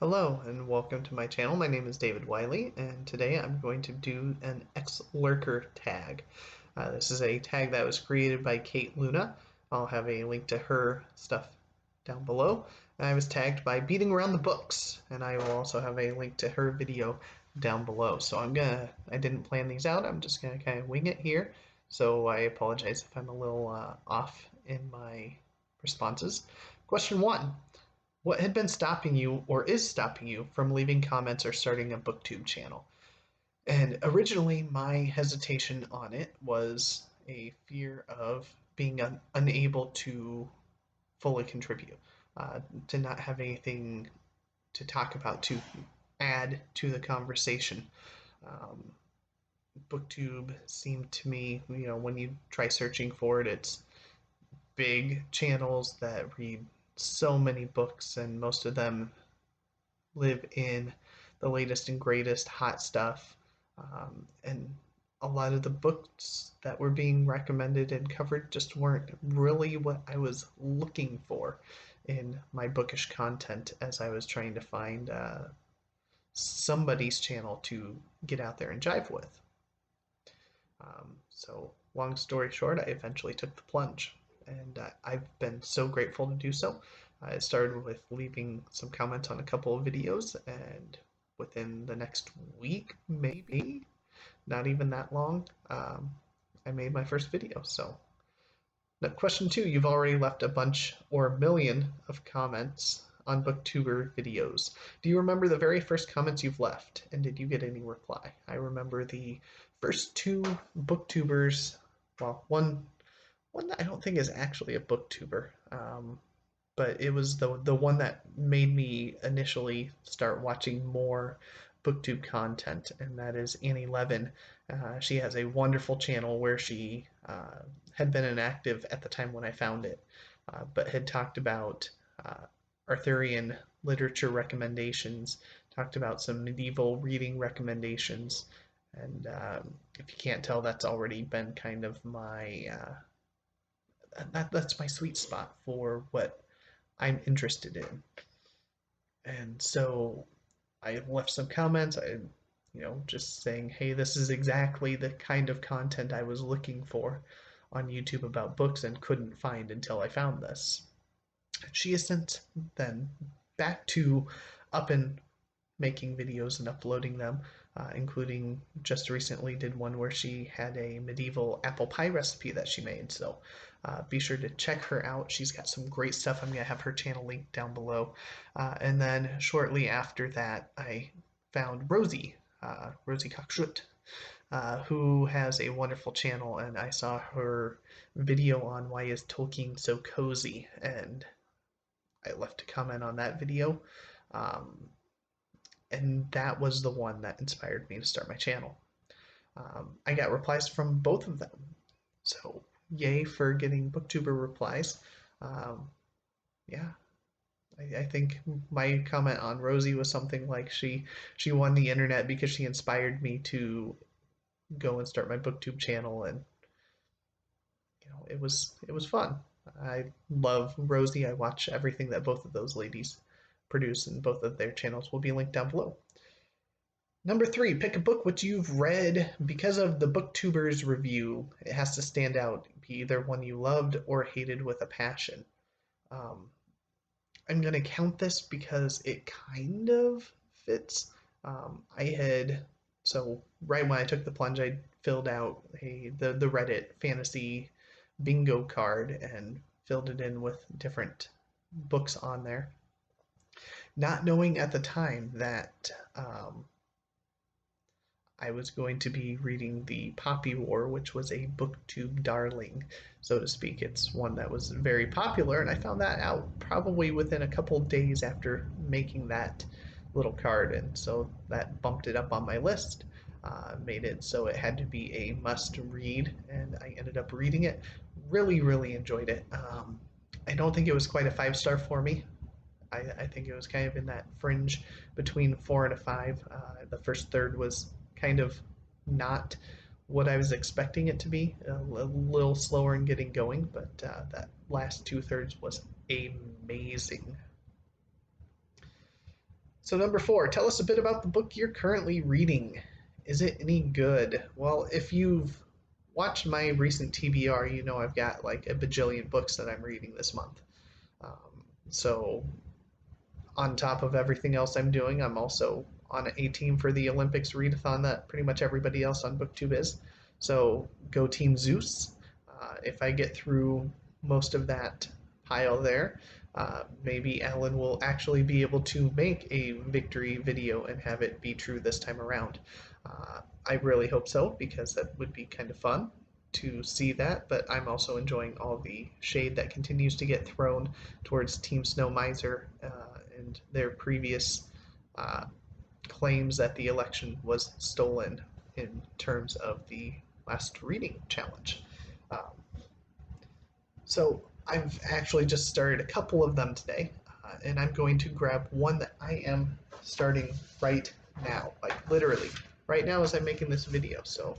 Hello and welcome to my channel. My name is David Wiley and today I'm going to do an Ex-Lurker tag. This is a tag that was created by Kate Luna. I'll have a link to her stuff down below. And I was tagged by Beating Around the Books, and I will also have a link to her video down below. So I didn't plan these out, I'm just gonna kind of wing it here. So I apologize if I'm a little off in my responses. Question 1. What had been stopping you or is stopping you from leaving comments or starting a booktube channel? And originally, my hesitation on it was a fear of being unable to fully contribute, to not have anything to talk about, to add to the conversation. Um, Booktube seemed to me, when you try searching for it, it's big channels that read so many books, and most of them live in the latest and greatest hot stuff. And a lot of the books that were being recommended and covered just weren't really what I was looking for in my bookish content as I was trying to find somebody's channel to get out there and jive with. So long story short, I eventually took the plunge, and I've been so grateful to do so. I started with leaving some comments on a couple of videos, and within the next week, maybe, not even that long, I made my first video. So, now question 2, you've already left a bunch or a million of comments on booktuber videos. Do you remember the very first comments you've left, and did you get any reply? I remember the first 2 booktubers, well, one I don't think is actually a booktuber, but it was the one that made me initially start watching more booktube content, and that is Annie Levin. She has a wonderful channel where she had been inactive at the time when I found it, but had talked about Arthurian literature recommendations, talked about some medieval reading recommendations, and if you can't tell, that's already been kind of my that's my sweet spot for what I'm interested in. And so I left some comments, just saying, hey, this is exactly the kind of content I was looking for on YouTube about books and couldn't find until I found this. She has since then back to up and making videos and uploading them, including just recently did one where she had a medieval apple pie recipe that she made. So be sure to check her out. She's got some great stuff. I'm going to have her channel linked down below. And then shortly after that, I found Rosie, Rosie Cockshut, who has a wonderful channel, and I saw her video on why is Tolkien so cozy, and I left a comment on that video. And that was the one that inspired me to start my channel. I got replies from both of them, so yay for getting booktuber replies. Yeah, I think my comment on Rosie was something like she won the internet because she inspired me to go and start my booktube channel, and it was fun. I love Rosie. I watch everything that both of those ladies produce, and both of their channels will be linked down below. Number 3, pick a book which you've read. Because of the booktubers review, it has to stand out, be either one you loved or hated with a passion. I'm going to count this because it kind of fits. So right when I took the plunge, I filled out the Reddit fantasy bingo card and filled it in with different books on there, not knowing at the time that I was going to be reading the Poppy War, which was a booktube darling, so to speak. It's one that was very popular, and I found that out probably within a couple days after making that little card, and so that bumped it up on my list, made it so it had to be a must read, and I ended up reading it. Really, really enjoyed it. I don't think it was quite a 5-star for me. I think it was kind of in that fringe between 4 and a 5. The first third was kind of not what I was expecting it to be, a little slower in getting going, but that last 2/3 was amazing. So, number 4, tell us a bit about the book you're currently reading. Is it any good? Well, if you've watched my recent TBR, you know I've got like a bajillion books that I'm reading this month. So, on top of everything else I'm doing, I'm also on a team for the Olympics readathon that pretty much everybody else on booktube is. So, go Team Zeus. If I get through most of that pile there, maybe Alan will actually be able to make a victory video and have it be true this time around. I really hope so, because that would be kind of fun to see that, but I'm also enjoying all the shade that continues to get thrown towards Team Snow Miser and their previous claims that the election was stolen in terms of the last reading challenge. Um, so I've actually just started a couple of them today, and I'm going to grab one that I am starting right now, like literally right now as I'm making this video. So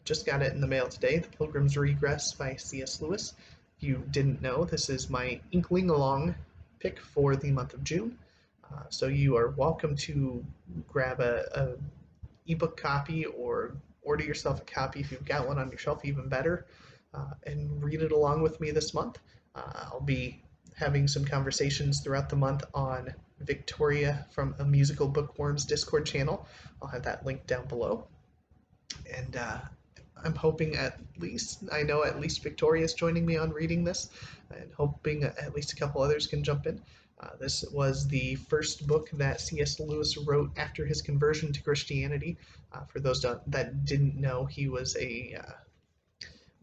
just got it in the mail today, The Pilgrim's Regress by C.S. Lewis. If you didn't know, this is my Inkling Along pick for the month of June. So you are welcome to grab a ebook copy or order yourself a copy if you've got one on your shelf, even better, and read it along with me this month. I'll be having some conversations throughout the month on Victoria from a Musical Bookworms Discord channel. I'll have that link down below. And I'm hoping I know at least Victoria is joining me on reading this, and hoping at least a couple others can jump in. This was the first book that C.S. Lewis wrote after his conversion to Christianity. For those that didn't know, he was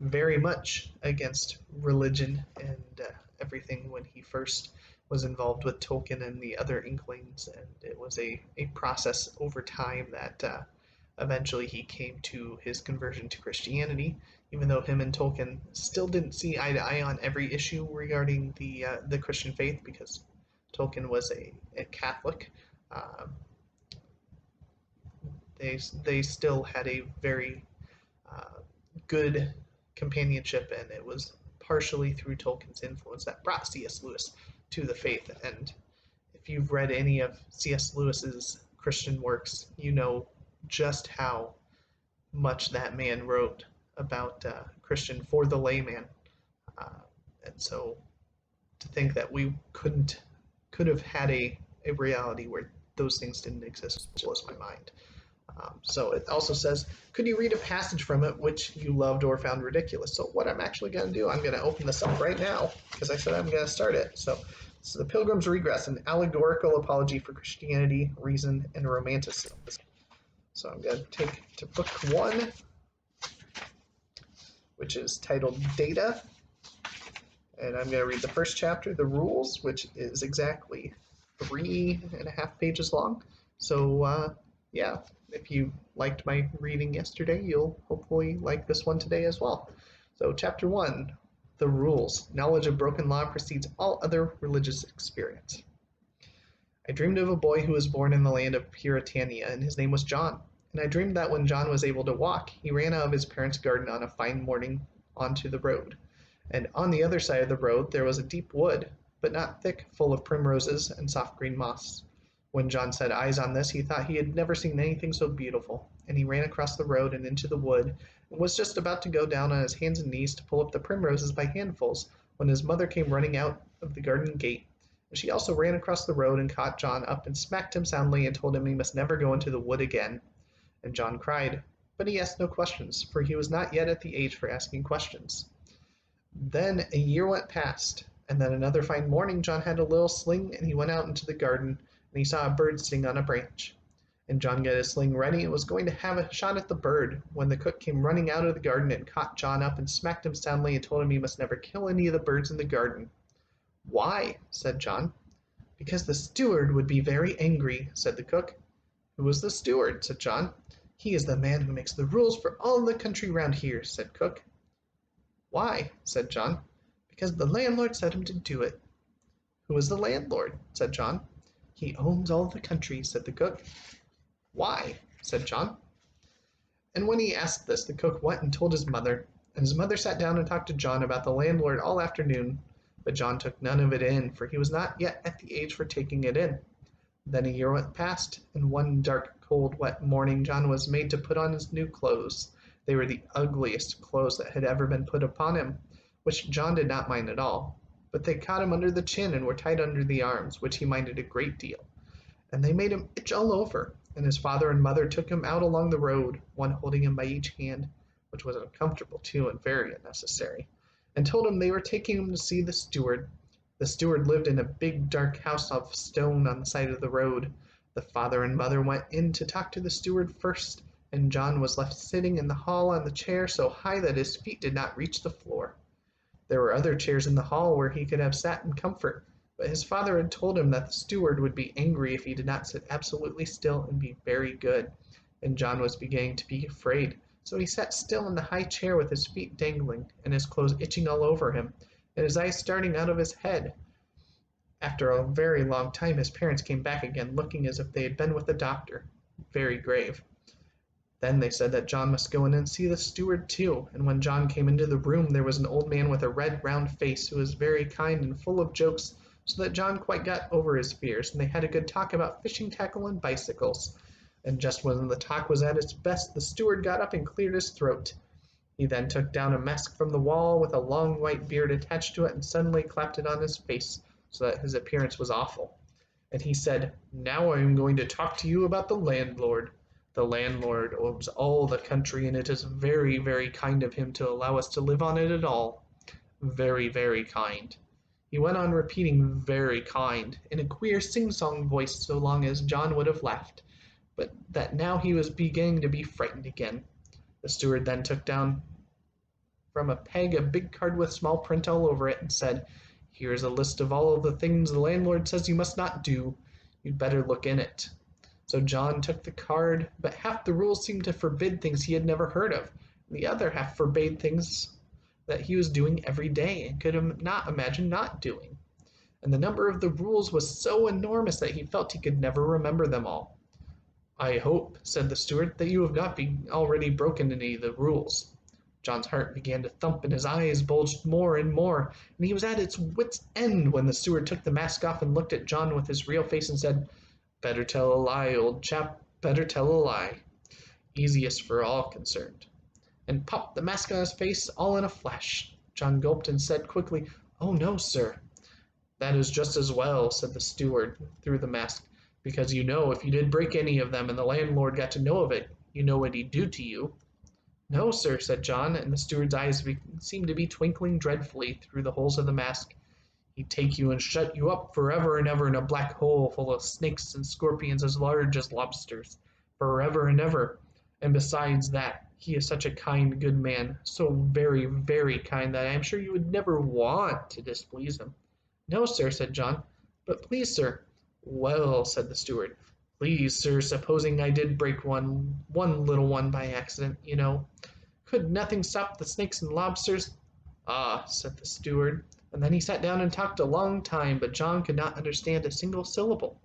very much against religion and everything when he first was involved with Tolkien and the other Inklings, and it was a process over time that eventually he came to his conversion to Christianity, even though him and Tolkien still didn't see eye to eye on every issue regarding the Christian faith, because Tolkien was a Catholic. They still had a very good companionship, and it was partially through Tolkien's influence that brought C.S. Lewis to the faith. And if you've read any of C.S. Lewis's Christian works, you know just how much that man wrote about Christian for the layman. And so to think that we could have had a reality where those things didn't exist blows my mind. So it also says, could you read a passage from it which you loved or found ridiculous? So what I'm actually going to do, I'm going to open this up right now, because I said I'm going to start it. So The Pilgrim's Regress, an allegorical apology for Christianity, reason, and romanticism. So I'm going to take to book 1, which is titled Data. And I'm going to read the first chapter, The Rules, which is exactly 3.5 pages long. So, yeah, if you liked my reading yesterday, you'll hopefully like this one today as well. So, Chapter 1, The Rules. Knowledge of broken law precedes all other religious experience. I dreamed of a boy who was born in the land of Puritania, and his name was John. And I dreamed that when John was able to walk, he ran out of his parents' garden on a fine morning onto the road. And on the other side of the road there was a deep wood, but not thick, full of primroses and soft green moss. When John set eyes on this, he thought he had never seen anything so beautiful, and he ran across the road and into the wood, and was just about to go down on his hands and knees to pull up the primroses by handfuls, when his mother came running out of the garden gate. And she also ran across the road and caught John up and smacked him soundly and told him he must never go into the wood again. And John cried, but he asked no questions, for he was not yet at the age for asking questions. Then a year went past, and then another fine morning John had a little sling, and he went out into the garden, and he saw a bird sitting on a branch. And John got his sling ready and was going to have a shot at the bird, when the cook came running out of the garden and caught John up and smacked him soundly and told him he must never kill any of the birds in the garden. Why? Said John. Because the steward would be very angry, said the cook. Who is the steward? Said John. He is the man who makes the rules for all the country round here, said cook. Why? Said John. Because the landlord set him to do it. Who is the landlord? Said John. He owns all the country, said the cook. Why? Said John. And when he asked this, the cook went and told his mother, and his mother sat down and talked to John about the landlord all afternoon, but John took none of it in, for he was not yet at the age for taking it in. Then a year went past, and one dark, cold, wet morning John was made to put on his new clothes. They were the ugliest clothes that had ever been put upon him, which John did not mind at all. But they caught him under the chin and were tied under the arms, which he minded a great deal. And they made him itch all over, and his father and mother took him out along the road, one holding him by each hand, which was uncomfortable too and very unnecessary, and told him they were taking him to see the steward. The steward lived in a big dark house of stone on the side of the road. The father and mother went in to talk to the steward first, and John was left sitting in the hall on the chair so high that his feet did not reach the floor. There were other chairs in the hall where he could have sat in comfort, but his father had told him that the steward would be angry if he did not sit absolutely still and be very good, and John was beginning to be afraid, so he sat still in the high chair with his feet dangling, and his clothes itching all over him, and his eyes starting out of his head. After a very long time his parents came back again, looking as if they had been with the doctor, very grave. Then they said that John must go in and see the steward too, and when John came into the room there was an old man with a red round face who was very kind and full of jokes, so that John quite got over his fears, and they had a good talk about fishing tackle and bicycles. And just when the talk was at its best, the steward got up and cleared his throat. He then took down a mask from the wall with a long white beard attached to it and suddenly clapped it on his face, so that his appearance was awful. And he said, "Now I am going to talk to you about the landlord. The landlord owns all the country, and it is very, very kind of him to allow us to live on it at all. Very, very kind." He went on repeating "very kind" in a queer sing-song voice so long as John would have laughed, but that now he was beginning to be frightened again. The steward then took down from a peg a big card with small print all over it and said, "Here is a list of all of the things the landlord says you must not do. You'd better look in it." So John took the card, but half the rules seemed to forbid things he had never heard of, and the other half forbade things that he was doing every day and could not imagine not doing. And the number of the rules was so enormous that he felt he could never remember them all. "I hope," said the steward, "that you have not already broken any of the rules." John's heart began to thump and his eyes bulged more and more, and he was at his wits' end when the steward took the mask off and looked at John with his real face and said, "Better tell a lie, old chap, better tell a lie. Easiest for all concerned," and popped the mask on his face all in a flash. John gulped and said quickly, "Oh no, sir." "That is just as well," said the steward through the mask, "because you know if you did break any of them and the landlord got to know of it, you know what he'd do to you." "No, sir," said John, and the steward's eyes seemed to be twinkling dreadfully through the holes of the mask. "He'd take you and shut you up forever and ever in a black hole full of snakes and scorpions as large as lobsters, forever and ever. And besides that, he is such a kind, good man, so very, very kind that I am sure you would never want to displease him." "No, sir," said John, "but please, sir." "Well," said the steward, "please, sir, supposing I did break one little one by accident, you know, could nothing stop the snakes and lobsters?" "Ah," said the steward, and then he sat down and talked a long time, but John could not understand a single syllable.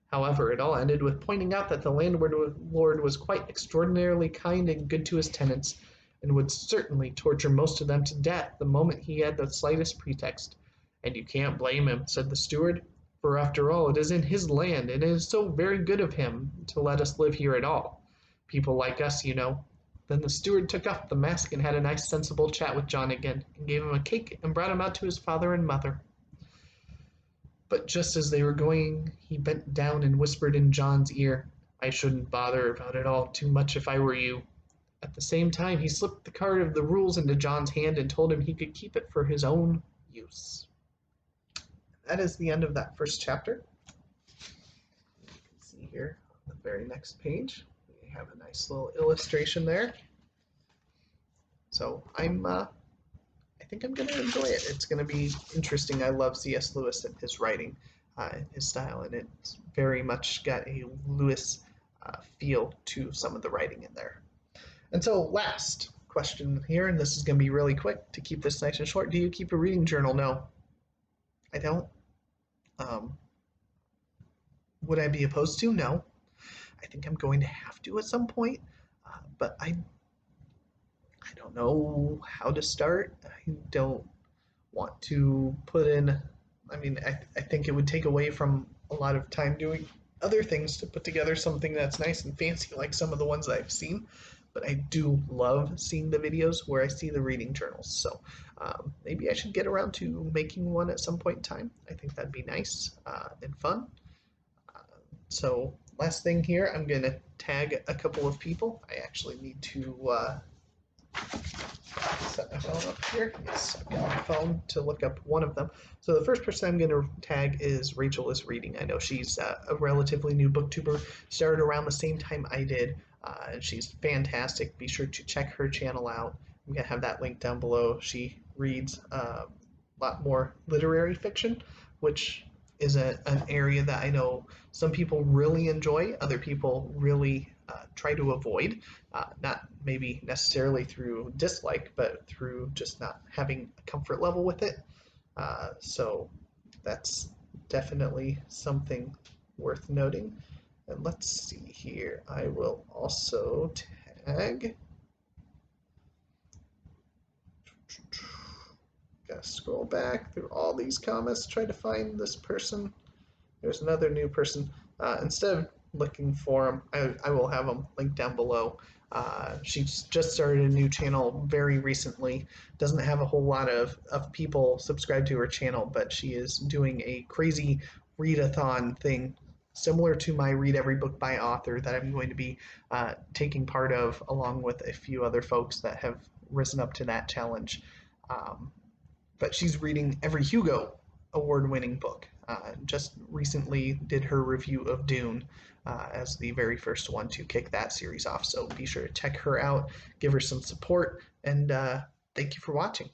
However, it all ended with pointing out that the landlord was quite extraordinarily kind and good to his tenants, and would certainly torture most of them to death the moment he had the slightest pretext. "And you can't blame him," said the steward, "for after all it is in his land, and it is so very good of him to let us live here at all. People like us, you know." Then the steward took off the mask and had a nice sensible chat with John again, and gave him a cake and brought him out to his father and mother. But just as they were going, he bent down and whispered in John's ear, "I shouldn't bother about it all too much if I were you." At the same time, he slipped the card of the rules into John's hand and told him he could keep it for his own use. That is the end of that first chapter. You can see here on the very next page, we have a nice little illustration there. So I think I'm going to enjoy it. It's going to be interesting. I love C.S. Lewis and his writing, his style, and it's very much got a Lewis feel to some of the writing in there. And so last question here, and this is going to be really quick to keep this nice and short. Do you keep a reading journal? No, I don't. Would I be opposed to? No. I think I'm going to have to at some point, but I don't know how to start. I don't want to put in, I mean, I think it would take away from a lot of time doing other things to put together something that's nice and fancy like some of the ones I've seen. But I do love seeing the videos where I see the reading journals. So maybe I should get around to making one at some point in time. I think that'd be nice and fun. So last thing here, I'm going to tag a couple of people. I actually need to set my phone up here. Yes, I've got my phone to look up one of them. So the first person I'm going to tag is Rachel is Reading. I know she's a relatively new booktuber, started around the same time I did, and she's fantastic. Be sure to check her channel out. I'm going to have that link down below. She reads a lot more literary fiction, which is an area that I know some people really enjoy, other people really try to avoid, not maybe necessarily through dislike, but through just not having a comfort level with it. So that's definitely something worth noting. And let's see here. I will also tag. Gotta scroll back through all these comments, try to find this person. There's another new person. Instead of looking for them, I will have them linked down below. She's just started a new channel very recently. Doesn't have a whole lot of people subscribed to her channel, but she is doing a crazy readathon thing similar to my Read Every Book by Author that I'm going to be taking part of along with a few other folks that have risen up to that challenge. Um, but she's reading every Hugo award-winning book. Just recently did her review of Dune as the very first one to kick that series off. So be sure to check her out, give her some support, and thank you for watching.